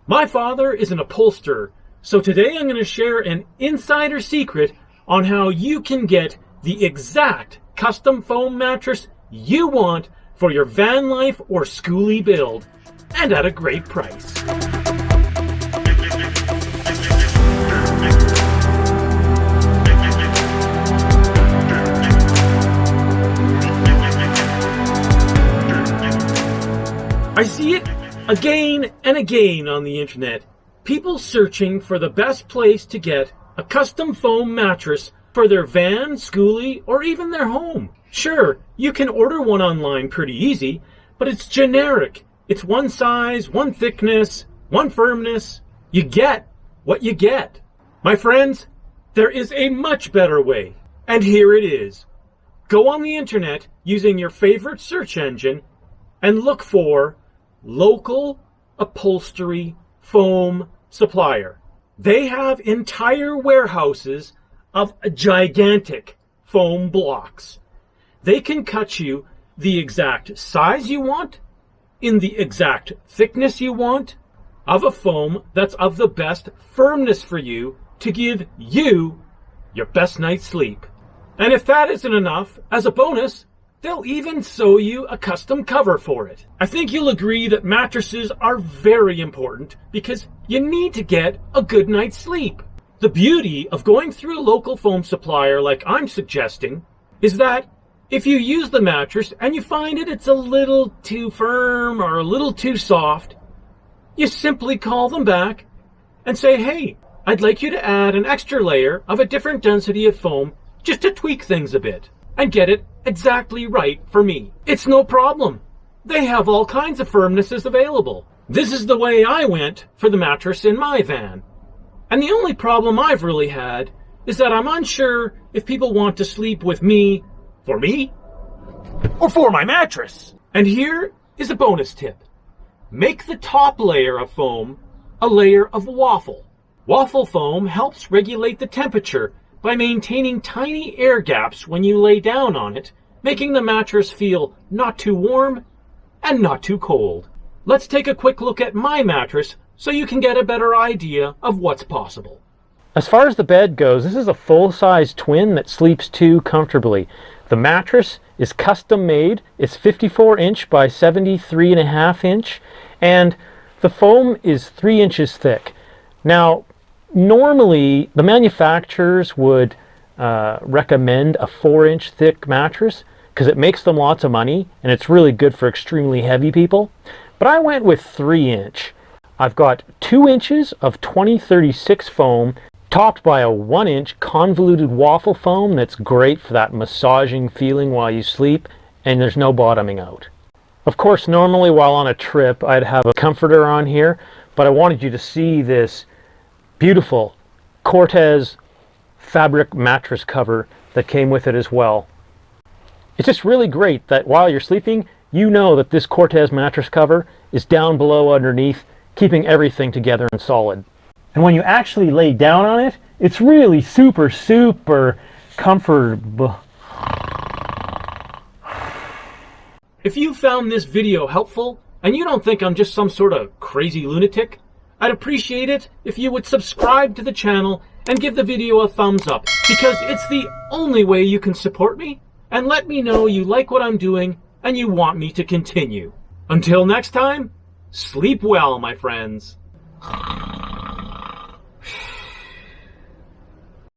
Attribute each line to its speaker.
Speaker 1: My father is an upholsterer, so today I'm going to share an insider secret on how you can get the exact custom foam mattress you want for your van life or skoolie build, and at a great price. I see it again and again on the internet. People searching for the best place to get a custom foam mattress for their van, skoolie, or even their home. Sure, you can order one online pretty easy, but it's generic. It's one size, one thickness, one firmness. You get what you get. My friends, there is a much better way, and here it is. Go on the internet using your favorite search engine and look for local upholstery foam supplier. They have entire warehouses of gigantic foam blocks. They can cut you the exact size you want, in the exact thickness you want, of a foam that's of the best firmness for you to give you your best night's sleep. And if that isn't enough, as a bonus, they'll even sew you a custom cover for it. I think you'll agree that mattresses are very important because you need to get a good night's sleep. The beauty of going through a local foam supplier like I'm suggesting is that if you use the mattress and you find it's a little too firm or a little too soft, you simply call them back and say, hey, I'd like you to add an extra layer of a different density of foam just to tweak things a bit and get it exactly right for me. It's no problem. They have all kinds of firmnesses available. This is the way I went for the mattress in my van. And the only problem I've really had is that I'm unsure if people want to sleep with me, or for my mattress. And here is a bonus tip. Make the top layer of foam a layer of waffle. Waffle foam helps regulate the temperature by maintaining tiny air gaps when you lay down on it, making the mattress feel not too warm and not too cold. Let's take a quick look at my mattress so you can get a better idea of what's possible.
Speaker 2: As far as the bed goes, this is a full-size twin that sleeps two comfortably. The mattress is custom made. It's 54 inch by 73.5 inch, and the foam is 3 inches thick. Now, normally the manufacturers would recommend a 4-inch thick mattress because it makes them lots of money and it's really good for extremely heavy people. But I went with 3-inch. I've got 2 inches of 2036 foam topped by a 1-inch convoluted waffle foam that's great for that massaging feeling while you sleep, and there's no bottoming out. Of course, normally while on a trip I'd have a comforter on here, but I wanted you to see this beautiful Cortez fabric mattress cover that came with it as well. It's just really great that while you're sleeping, you know that this Cortez mattress cover is down below underneath, keeping everything together and solid. And when you actually lay down on it, it's really super comfortable.
Speaker 1: If you found this video helpful, and you don't think I'm just some sort of crazy lunatic, I'd appreciate it if you would subscribe to the channel and give the video a thumbs up, because it's the only way you can support me and let me know you like what I'm doing and you want me to continue. Until next time, sleep well, my friends.